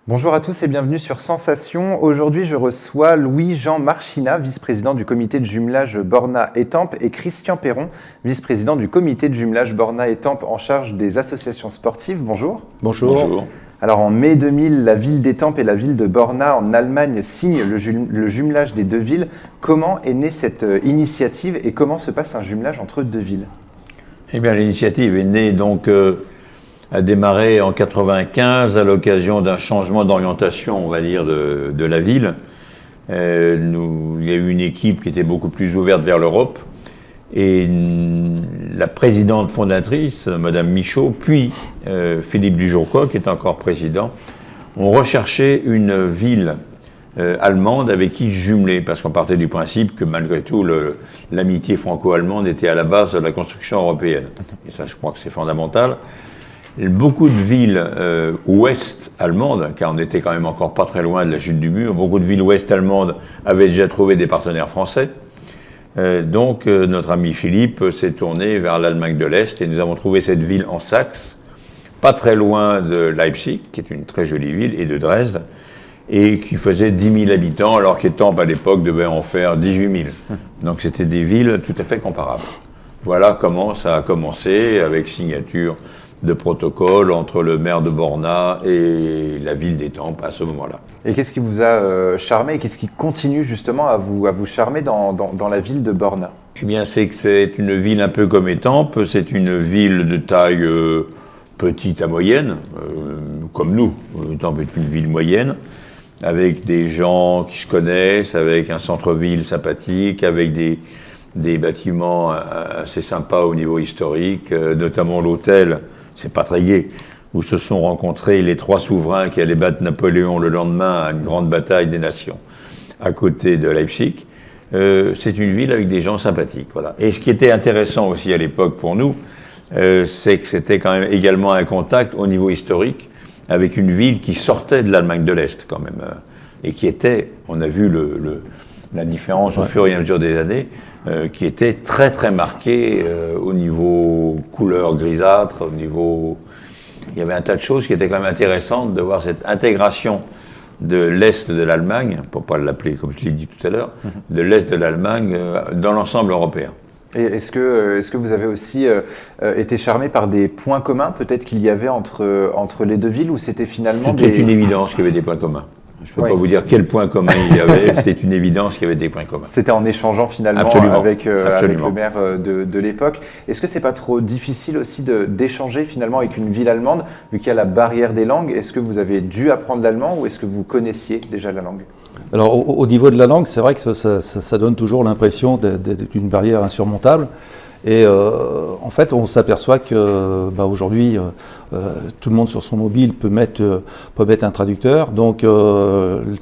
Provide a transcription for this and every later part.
Bonjour à tous et bienvenue sur Sensation. Aujourd'hui, je reçois Louis-Jean Marchina, vice-président du comité de jumelage Borna-Étampes, et Christian Perron, vice-président du comité de jumelage Borna-Étampes en charge des associations sportives. Bonjour. Bonjour. Bonjour. Alors en mai 2000, la ville d'Étampes et la ville de Borna en Allemagne signent le jumelage des deux villes. Comment est née cette initiative et comment se passe un jumelage entre deux villes ? Eh bien, l'initiative est née a démarré en 1995 à l'occasion d'un changement d'orientation, on va dire, de la ville. Il y a eu une équipe qui était beaucoup plus ouverte vers l'Europe et la présidente fondatrice, Madame Michaud, puis Philippe Dujourquois, qui est encore président, ont recherché une ville allemande avec qui jumeler, parce qu'on partait du principe que malgré tout, l'amitié franco-allemande était à la base de la construction européenne. Et ça, je crois que c'est fondamental. Beaucoup de villes ouest allemandes, car on était quand même encore pas très loin de la chute du mur, beaucoup de villes ouest allemandes avaient déjà trouvé des partenaires français. Donc notre ami Philippe s'est tourné vers l'Allemagne de l'Est et nous avons trouvé cette ville en Saxe, pas très loin de Leipzig, qui est une très jolie ville, et de Dresde, et qui faisait 10 000 habitants, alors qu'Étampes à l'époque devait en faire 18 000. Donc c'était des villes tout à fait comparables. Voilà comment ça a commencé, avec signature de protocole entre le maire de Borna et la ville d'Étampes à ce moment-là. Et qu'est-ce qui vous a charmé et qu'est-ce qui continue justement à vous charmer dans la ville de Borna ? Eh bien, c'est que c'est une ville un peu comme Étampes, c'est une ville de taille petite à moyenne, comme nous. Étampes est une ville moyenne, avec des gens qui se connaissent, avec un centre-ville sympathique, avec des bâtiments assez sympas au niveau historique, notamment l'hôtel. C'est pas très gai, où se sont rencontrés les trois souverains qui allaient battre Napoléon le lendemain à une grande bataille des nations, à côté de Leipzig. C'est une ville avec des gens sympathiques, voilà. Et ce qui était intéressant aussi à l'époque pour nous, c'est que c'était quand même également un contact au niveau historique avec une ville qui sortait de l'Allemagne de l'Est quand même, et qui était, on a vu la différence au fur et à mesure des années, qui était très très marquée au niveau couleur grisâtre, au niveau... Il y avait un tas de choses qui étaient quand même intéressantes de voir cette intégration de l'Est de l'Allemagne, pour ne pas l'appeler comme je l'ai dit tout à l'heure, de l'Est de l'Allemagne dans l'ensemble européen. Et est-ce que vous avez aussi été charmé par des points communs peut-être qu'il y avait entre les deux villes, ou c'était finalement C'était une évidence qu'il y avait des points communs. Je ne peux pas vous dire quels points communs il y avait, c'était une évidence qu'il y avait des points communs. C'était en échangeant finalement avec le maire de l'époque. Est-ce que c'est pas trop difficile aussi d'échanger finalement avec une ville allemande, vu qu'il y a la barrière des langues? Est-ce que vous avez dû apprendre l'allemand ou est-ce que vous connaissiez déjà la langue? Alors au niveau de la langue, c'est vrai que ça donne toujours l'impression d'une barrière insurmontable. Et en fait, on s'aperçoit que aujourd'hui, tout le monde sur son mobile peut mettre un traducteur. Donc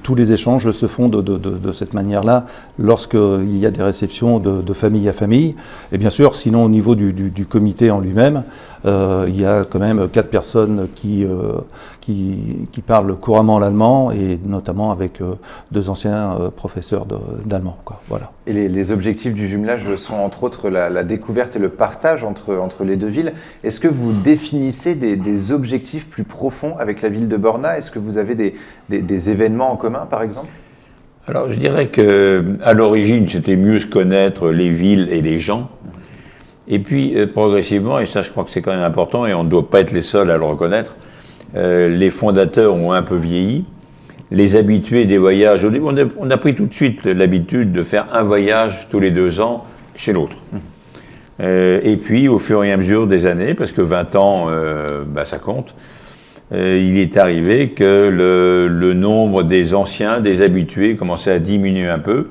tous les échanges se font de cette manière-là lorsqu'il y a des réceptions de famille à famille. Et bien sûr, sinon au niveau du comité en lui-même, il y a quand même 4 personnes qui parlent couramment l'allemand, et notamment avec 2 anciens professeurs d'allemand. Voilà. Et les objectifs du jumelage sont entre autres la découverte et le partage entre les deux villes. Est-ce que vous définissez des objectifs plus profonds avec la ville de Borna? Est-ce que vous avez des événements en commun, par exemple? Alors, je dirais qu'à l'origine, c'était mieux se connaître les villes et les gens. Et puis, progressivement, et ça je crois que c'est quand même important, et on ne doit pas être les seuls à le reconnaître, les fondateurs ont un peu vieilli. Les habitués des voyages, on a pris tout de suite l'habitude de faire un voyage tous les 2 ans chez l'autre. Et puis, au fur et à mesure des années, parce que 20 ans, ça compte, il est arrivé que le nombre des anciens, des habitués, commençait à diminuer un peu.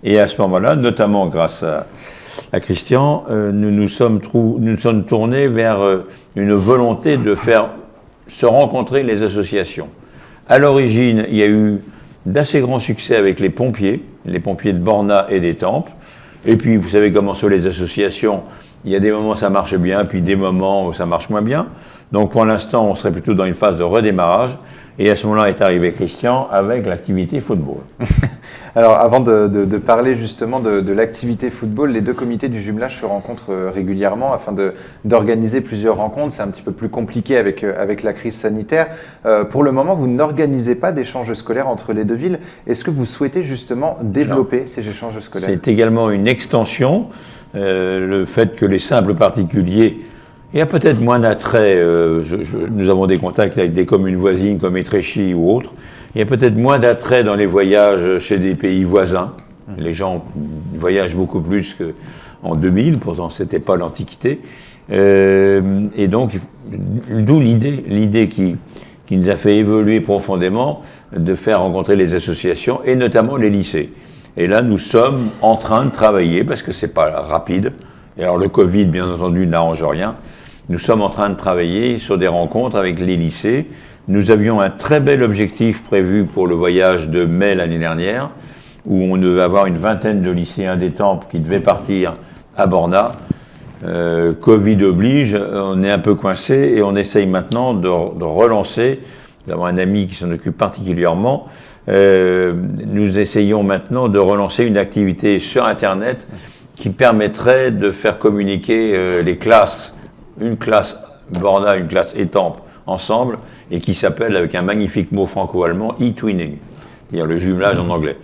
Et à ce moment-là, notamment grâce à Christian, nous sommes tournés vers une volonté de faire se rencontrer les associations. À l'origine, il y a eu d'assez grands succès avec les pompiers de Borna et d'Étampes. Et puis, vous savez comment sont les associations, il y a des moments où ça marche bien, puis des moments où ça marche moins bien. Donc, pour l'instant, on serait plutôt dans une phase de redémarrage. Et à ce moment-là est arrivé Christian avec l'activité football. Alors, avant de parler justement de l'activité football, les deux comités du jumelage se rencontrent régulièrement afin d'organiser plusieurs rencontres. C'est un petit peu plus compliqué avec la crise sanitaire. Pour le moment, vous n'organisez pas d'échanges scolaires entre les deux villes. Est-ce que vous souhaitez justement développer ces échanges scolaires? C'est également une extension. Le fait que les simples particuliers, il y a peut-être moins d'attrait. Nous avons des contacts avec des communes voisines comme Étréchy ou autres. Il y a peut-être moins d'attrait dans les voyages chez des pays voisins. Les gens voyagent beaucoup plus qu'en 2000, pourtant ce n'était pas l'Antiquité. Et donc, d'où l'idée qui nous a fait évoluer profondément de faire rencontrer les associations et notamment les lycées. Et là, nous sommes en train de travailler, parce que c'est pas rapide, et alors le Covid, bien entendu, n'arrange rien, nous sommes en train de travailler sur des rencontres avec les lycées. Nous avions un très bel objectif prévu pour le voyage de mai l'année dernière, où on devait avoir une vingtaine de lycéens d'Étampes qui devaient partir à Borna. Covid oblige, on est un peu coincé et on essaye maintenant de relancer. Nous avons un ami qui s'en occupe particulièrement. Nous essayons maintenant de relancer une activité sur Internet qui permettrait de faire communiquer les classes, une classe Borna, une classe Étampes, ensemble, et qui s'appelle, avec un magnifique mot franco-allemand, e-twinning, c'est-à-dire le jumelage en anglais.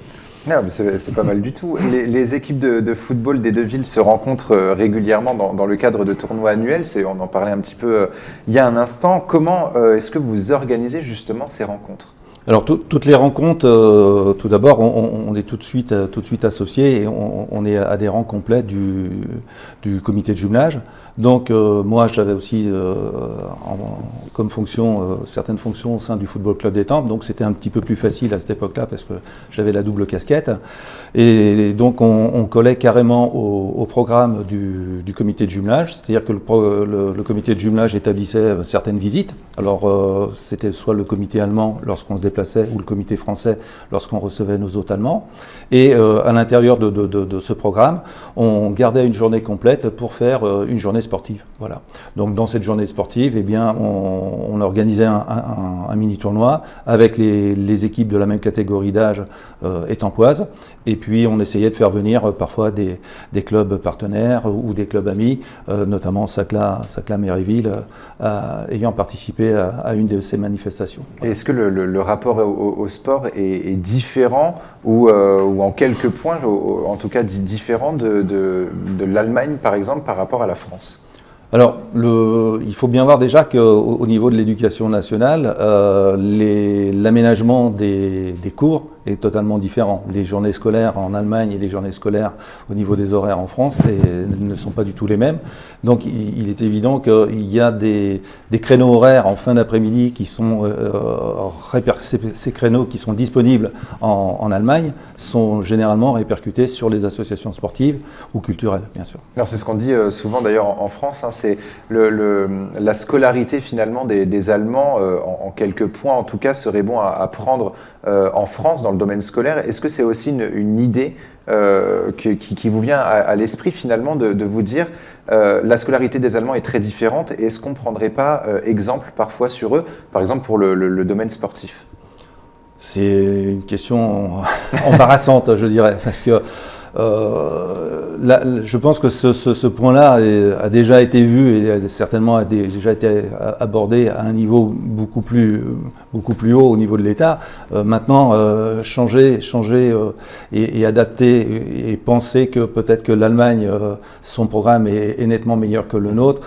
Ah, c'est pas mal du tout. Les équipes de football des deux villes se rencontrent régulièrement dans le cadre de tournois annuels. On en parlait un petit peu il y a un instant. Comment est-ce que vous organisez justement ces rencontres? Alors toutes les rencontres, tout d'abord, on est tout de suite associés et on est adhérent complet du comité de jumelage. Donc moi j'avais aussi comme fonction certaines fonctions au sein du Football Club d'Étampes, donc c'était un petit peu plus facile à cette époque-là parce que j'avais la double casquette. Et donc on collait carrément au programme du comité de jumelage, c'est-à-dire que le comité de jumelage établissait certaines visites. Alors c'était soit le comité allemand lorsqu'on se déplaçait ou le comité français lorsqu'on recevait nos hôtes allemands. Et à l'intérieur de ce programme, on gardait une journée complète pour faire une journée sportive. Voilà. Donc dans cette journée sportive, eh bien, on organisait un mini-tournoi avec les équipes de la même catégorie d'âge étampoises. Et puis on essayait de faire venir parfois des clubs partenaires ou des clubs amis, notamment Sacla Méréville, ayant participé à une de ces manifestations. Et est-ce que le rapport au sport est différent ou en quelques points, en tout cas différent de l'Allemagne par exemple par rapport à la France? Alors, il faut bien voir déjà qu'au niveau de l'éducation nationale, l'aménagement des cours est totalement différent. Les journées scolaires en Allemagne et les journées scolaires au niveau des horaires en France ne sont pas du tout les mêmes. Donc il est évident qu'il y a des créneaux horaires en fin d'après-midi qui sont ces créneaux qui sont disponibles en Allemagne sont généralement répercutés sur les associations sportives ou culturelles, bien sûr. Alors c'est ce qu'on dit souvent d'ailleurs en France, hein, c'est la scolarité finalement des Allemands, en quelques points en tout cas, serait bon à prendre en France dans le domaine scolaire. Est-ce que c'est aussi une idée qui vous vient à l'esprit finalement de vous dire la scolarité des Allemands est très différente et est-ce qu'on ne prendrait pas exemple parfois sur eux, par exemple pour le domaine sportif? C'est une question embarrassante, je dirais, parce que là, je pense que ce point-là a déjà été vu et certainement a déjà été abordé à un niveau beaucoup plus haut au niveau de l'État. Maintenant, changer et adapter et penser que peut-être que l'Allemagne, son programme est nettement meilleur que le nôtre.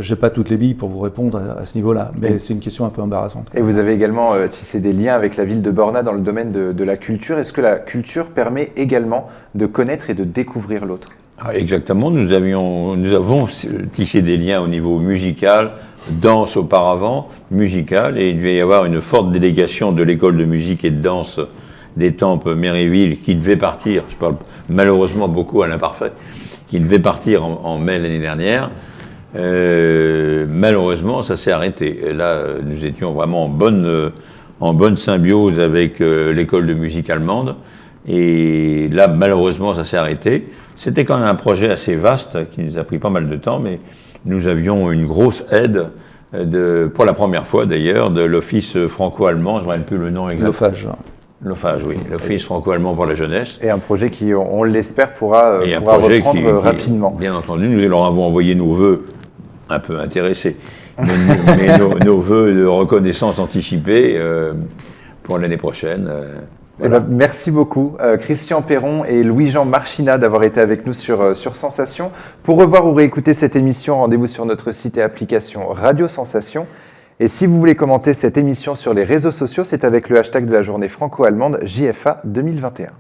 Je n'ai pas toutes les billes pour vous répondre à ce niveau-là, mais c'est une question un peu embarrassante. Et vous avez également tissé des liens avec la ville de Borna dans le domaine de la culture. Est-ce que la culture permet également de connaître et de découvrir l'autre? Exactement, nous avons tissé des liens au niveau musical, danse auparavant, musical, et il devait y avoir une forte délégation de l'école de musique et de danse d'Étampes Méréville qui devait partir, je parle malheureusement beaucoup à l'imparfait, qui devait partir en mai l'année dernière. Malheureusement, ça s'est arrêté. Et là, nous étions vraiment en bonne symbiose avec l'école de musique allemande. Et là, malheureusement, ça s'est arrêté. C'était quand même un projet assez vaste qui nous a pris pas mal de temps, mais nous avions une grosse aide, pour la première fois d'ailleurs, de l'Office franco-allemand, je ne me rappelle plus le nom exact. L'OFAGE. L'OFAGE, oui, l'Office franco-allemand pour la jeunesse. Et un projet qui, on l'espère, pourra Et un projet reprendre rapidement. Bien entendu, nous leur avons envoyé nos vœux, un peu intéressés, mais nos vœux de reconnaissance anticipée pour l'année prochaine. Voilà. Merci beaucoup, Christian Perron et Louis-Jean Marchina, d'avoir été avec nous sur Sensation. Pour revoir ou réécouter cette émission, rendez-vous sur notre site et application Radio Sensation. Et si vous voulez commenter cette émission sur les réseaux sociaux, c'est avec le hashtag de la journée franco-allemande JFA 2021.